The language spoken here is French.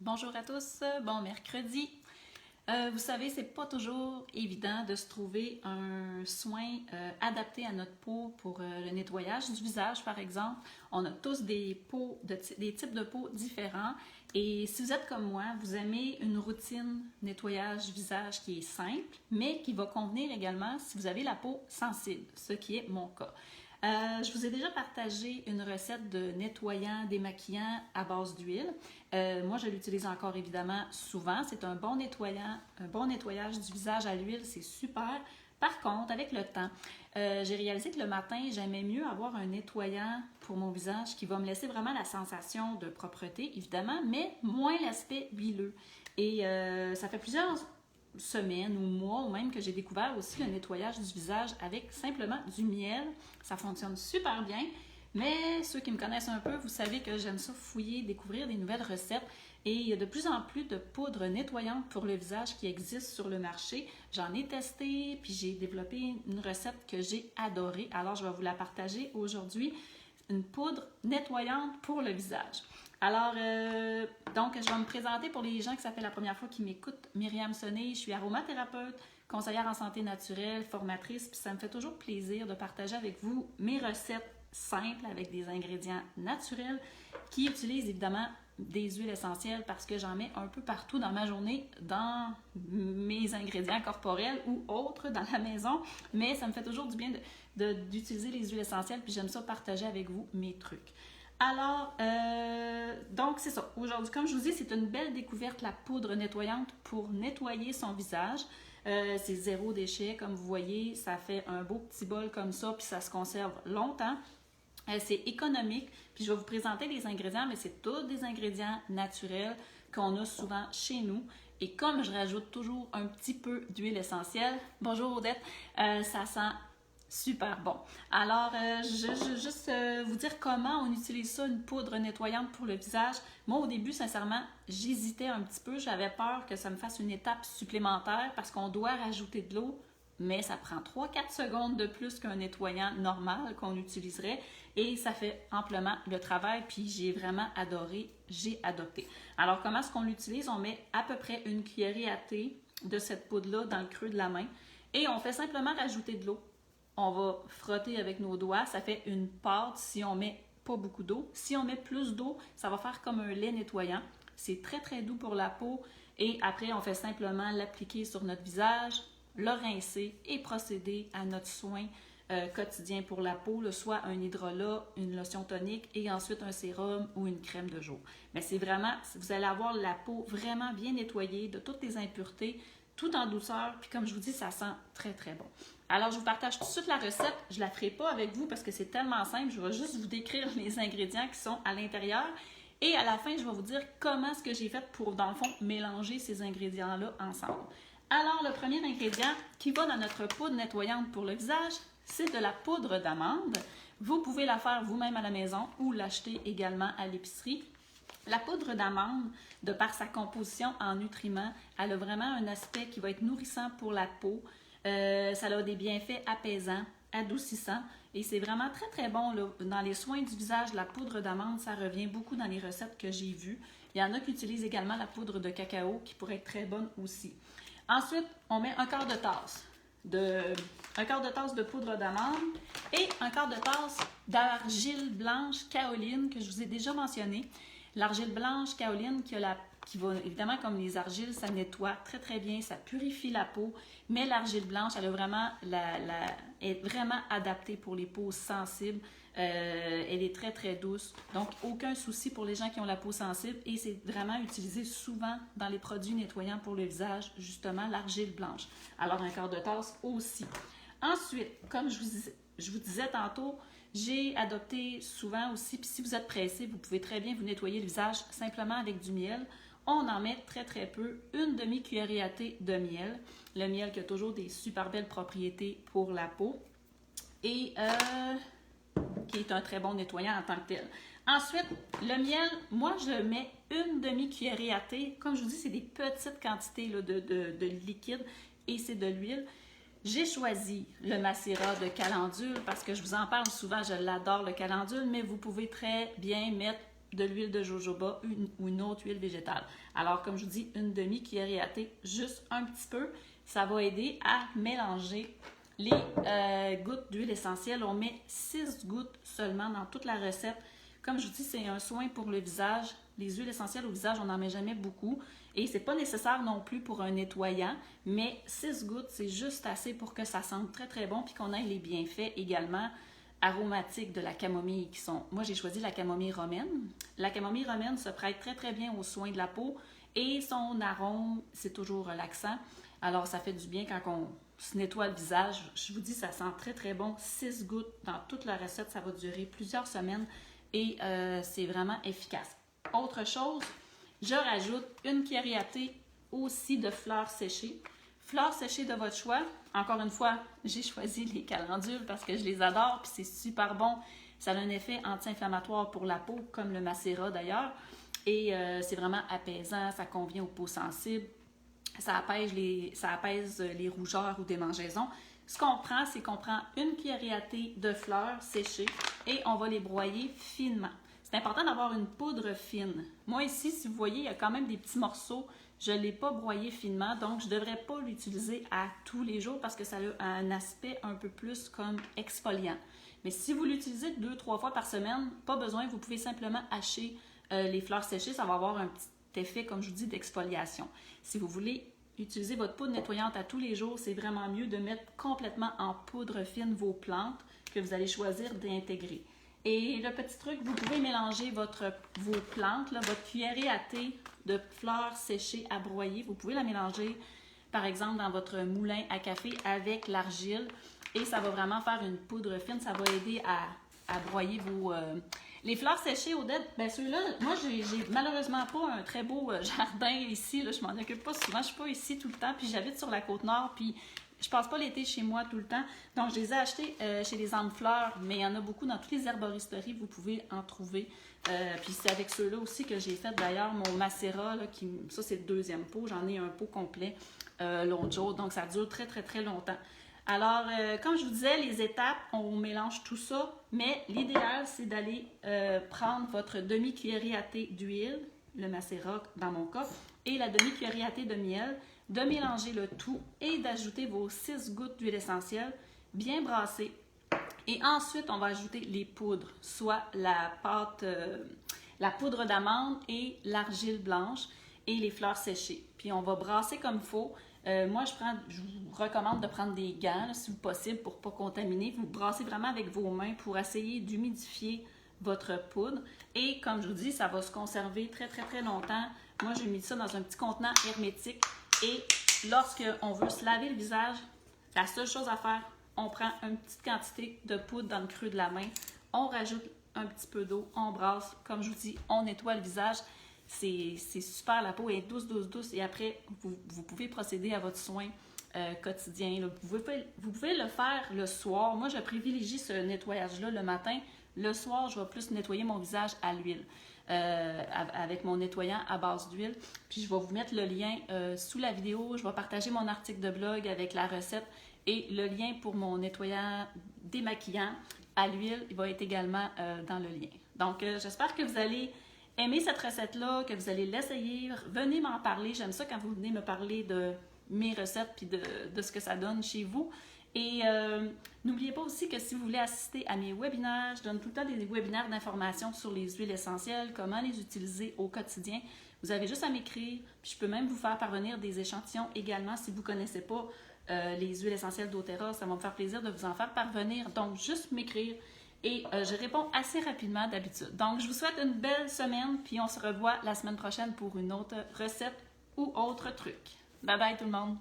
Bonjour à tous, bon mercredi. Vous savez, c'est pas toujours évident de se trouver un soin adapté à notre peau pour le nettoyage du visage, par exemple. On a tous des types de peau différents. Et si vous êtes comme moi, vous aimez une routine nettoyage visage qui est simple, mais qui va convenir également si vous avez la peau sensible, ce qui est mon cas. Je vous ai déjà partagé une recette de nettoyant démaquillant à base d'huile. Moi, je l'utilise encore évidemment souvent. C'est un bon nettoyage du visage à l'huile, c'est super. Par contre, avec le temps, j'ai réalisé que le matin, j'aimais mieux avoir un nettoyant pour mon visage qui va me laisser vraiment la sensation de propreté, évidemment, mais moins l'aspect huileux. Et ça fait plusieurs semaines ou mois ou même que j'ai découvert aussi le nettoyage du visage avec simplement du miel. Ça fonctionne super bien, mais ceux qui me connaissent un peu, vous savez que j'aime ça fouiller, découvrir des nouvelles recettes et il y a de plus en plus de poudres nettoyantes pour le visage qui existent sur le marché. J'en ai testé, puis j'ai développé une recette que j'ai adorée. Alors, je vais vous la partager aujourd'hui. Une poudre nettoyante pour le visage. Alors, donc, je vais me présenter pour les gens que ça fait la première fois qui m'écoutent. Myriam Sonnet, je suis aromathérapeute, conseillère en santé naturelle, formatrice, puis ça me fait toujours plaisir de partager avec vous mes recettes simples avec des ingrédients naturels qui utilisent évidemment des huiles essentielles parce que j'en mets un peu partout dans ma journée, dans mes ingrédients corporels ou autres dans la maison, mais ça me fait toujours du bien d'utiliser les huiles essentielles, puis j'aime ça partager avec vous mes trucs. Alors, donc c'est ça. Aujourd'hui, comme je vous dis, c'est une belle découverte, la poudre nettoyante pour nettoyer son visage. C'est zéro déchet, comme vous voyez. Ça fait un beau petit bol comme ça, puis ça se conserve longtemps. C'est économique, puis je vais vous présenter les ingrédients, mais c'est tous des ingrédients naturels qu'on a souvent chez nous. Et comme je rajoute toujours un petit peu d'huile essentielle, bonjour Odette, ça sent super bon. Alors, je vais juste vous dire comment on utilise ça, une poudre nettoyante pour le visage. Moi, au début, sincèrement, j'hésitais un petit peu. J'avais peur que ça me fasse une étape supplémentaire parce qu'on doit rajouter de l'eau, mais ça prend 3-4 secondes de plus qu'un nettoyant normal qu'on utiliserait et ça fait amplement le travail, puis j'ai vraiment adoré, j'ai adopté. Alors, comment est-ce qu'on l'utilise? On met à peu près une cuillerée à thé de cette poudre-là dans le creux de la main et on fait simplement rajouter de l'eau. On va frotter avec nos doigts, ça fait une pâte si on met pas beaucoup d'eau. Si on met plus d'eau, ça va faire comme un lait nettoyant. C'est très très doux pour la peau et après on fait simplement l'appliquer sur notre visage, le rincer et procéder à notre soin quotidien pour la peau, soit un hydrolat, une lotion tonique et ensuite un sérum ou une crème de jour. Mais c'est vraiment, vous allez avoir la peau vraiment bien nettoyée de toutes les impuretés, tout en douceur, puis comme je vous dis, ça sent très très bon. Alors, je vous partage tout de suite la recette. Je ne la ferai pas avec vous parce que c'est tellement simple. Je vais juste vous décrire les ingrédients qui sont à l'intérieur. Et à la fin, je vais vous dire comment est-ce que j'ai fait pour, dans le fond, mélanger ces ingrédients-là ensemble. Alors, le premier ingrédient qui va dans notre poudre nettoyante pour le visage, c'est de la poudre d'amande. Vous pouvez la faire vous-même à la maison ou l'acheter également à l'épicerie. La poudre d'amande, de par sa composition en nutriments, elle a vraiment un aspect qui va être nourrissant pour la peau. Ça a des bienfaits apaisants, adoucissants et c'est vraiment très très bon là. Dans les soins du visage, la poudre d'amande, ça revient beaucoup dans les recettes que j'ai vues. Il y en a qui utilisent également la poudre de cacao qui pourrait être très bonne aussi. Ensuite, on met un quart de tasse de poudre d'amande et un quart de tasse d'argile blanche kaoline que je vous ai déjà mentionné. L'argile blanche kaoline qui va, évidemment, comme les argiles, ça nettoie très très bien, ça purifie la peau, mais l'argile blanche, elle a vraiment est vraiment adaptée pour les peaux sensibles. Elle est très très douce, donc aucun souci pour les gens qui ont la peau sensible et c'est vraiment utilisé souvent dans les produits nettoyants pour le visage, justement l'argile blanche. Alors un quart de tasse aussi. Ensuite, comme je vous disais tantôt, j'ai adopté souvent aussi, puis si vous êtes pressé, vous pouvez très bien vous nettoyer le visage simplement avec du miel. On en met très très peu, une demi-cuillerée à thé de miel. Le miel qui a toujours des super belles propriétés pour la peau et qui est un très bon nettoyant en tant que tel. Ensuite, le miel, moi je mets une demi-cuillerée à thé. Comme je vous dis, c'est des petites quantités là, de liquide et c'est de l'huile. J'ai choisi le macérat de calendule parce que je vous en parle souvent, je l'adore le calendule, mais vous pouvez très bien mettre de l'huile de jojoba ou une autre huile végétale. Alors, comme je vous dis, une demi-cuillerée à thé, juste un petit peu, ça va aider à mélanger les gouttes d'huile essentielle. On met 6 gouttes seulement dans toute la recette. Comme je vous dis, c'est un soin pour le visage. Les huiles essentielles au visage, on n'en met jamais beaucoup. Et c'est pas nécessaire non plus pour un nettoyant, mais 6 gouttes, c'est juste assez pour que ça sente très très bon puis qu'on ait les bienfaits également aromatiques de la camomille qui sont... Moi, j'ai choisi la camomille romaine. La camomille romaine se prête très très bien aux soins de la peau et son arôme, c'est toujours relaxant. Alors, ça fait du bien quand on se nettoie le visage. Je vous dis, ça sent très très bon. 6 gouttes dans toute la recette, ça va durer plusieurs semaines et c'est vraiment efficace. Autre chose, je rajoute une cuillerée à thé aussi de fleurs séchées. Fleurs séchées de votre choix. Encore une fois, j'ai choisi les calendules parce que je les adore puis c'est super bon. Ça a un effet anti-inflammatoire pour la peau, comme le macérat d'ailleurs. Et c'est vraiment apaisant, ça convient aux peaux sensibles. Ça apaise les rougeurs ou démangeaisons. Ce qu'on prend, c'est qu'on prend une cuillerée à thé de fleurs séchées et on va les broyer finement. C'est important d'avoir une poudre fine. Moi ici, si vous voyez, il y a quand même des petits morceaux. Je ne l'ai pas broyé finement, donc je ne devrais pas l'utiliser à tous les jours parce que ça a un aspect un peu plus comme exfoliant. Mais si vous l'utilisez 2-3 fois par semaine, pas besoin, vous pouvez simplement hacher les fleurs séchées. Ça va avoir un petit effet, comme je vous dis, d'exfoliation. Si vous voulez utiliser votre poudre nettoyante à tous les jours, c'est vraiment mieux de mettre complètement en poudre fine vos plantes que vous allez choisir d'intégrer. Et le petit truc, vous pouvez mélanger vos plantes, là, votre cuillerée à thé de fleurs séchées à broyer. Vous pouvez la mélanger, par exemple, dans votre moulin à café avec l'argile. Et ça va vraiment faire une poudre fine. Ça va aider à broyer vos... Les fleurs séchées, Odette, bien ceux-là, moi, j'ai malheureusement pas un très beau jardin ici. Là, je m'en occupe pas souvent. Je suis pas ici tout le temps. Puis j'habite sur la Côte-Nord. Puis je passe pas l'été chez moi tout le temps. Donc, je les ai achetés chez les Andes Fleurs. Mais il y en a beaucoup dans toutes les herboristeries. Vous pouvez en trouver. Puis c'est avec ceux-là aussi que j'ai fait d'ailleurs mon macérat. Là, ça, c'est le deuxième pot. J'en ai un pot complet l'autre jour. Donc, ça dure très, très, très longtemps. Alors, comme je vous disais, les étapes, on mélange tout ça, mais l'idéal, c'est d'aller prendre votre demi-cuillerée à thé d'huile, le macérat dans mon cas, et la demi-cuillerée à thé de miel, de mélanger le tout et d'ajouter vos 6 gouttes d'huile essentielle, bien brassées. Et ensuite, on va ajouter les poudres, soit la poudre d'amande et l'argile blanche et les fleurs séchées. Puis on va brasser comme il faut. Moi, je vous recommande de prendre des gants, là, si possible, pour ne pas contaminer. Vous brassez vraiment avec vos mains pour essayer d'humidifier votre poudre. Et comme je vous dis, ça va se conserver très, très, très longtemps. Moi, j'ai mis ça dans un petit contenant hermétique. Et lorsqu'on veut se laver le visage, la seule chose à faire, on prend une petite quantité de poudre dans le creux de la main. On rajoute un petit peu d'eau, on brasse. Comme je vous dis, on nettoie le visage. C'est super, la peau est douce, douce, douce. Et après, vous pouvez procéder à votre soin quotidien. Là. Vous pouvez le faire le soir. Moi, je privilégie ce nettoyage-là le matin. Le soir, je vais plus nettoyer mon visage à l'huile, avec mon nettoyant à base d'huile. Puis, je vais vous mettre le lien sous la vidéo. Je vais partager mon article de blog avec la recette et le lien pour mon nettoyant démaquillant à l'huile. Il va être également dans le lien. Donc, j'espère que vous allez aimer cette recette-là, que vous allez l'essayer. Venez m'en parler. J'aime ça quand vous venez me parler de mes recettes puis de ce que ça donne chez vous. Et n'oubliez pas aussi que si vous voulez assister à mes webinaires, je donne tout le temps des webinaires d'informations sur les huiles essentielles, comment les utiliser au quotidien. Vous avez juste à m'écrire, puis je peux même vous faire parvenir des échantillons également si vous ne connaissez pas les huiles essentielles d'Otera. Ça va me faire plaisir de vous en faire parvenir. Donc, juste m'écrire. Et je réponds assez rapidement d'habitude. Donc, je vous souhaite une belle semaine, puis on se revoit la semaine prochaine pour une autre recette ou autre truc. Bye bye tout le monde!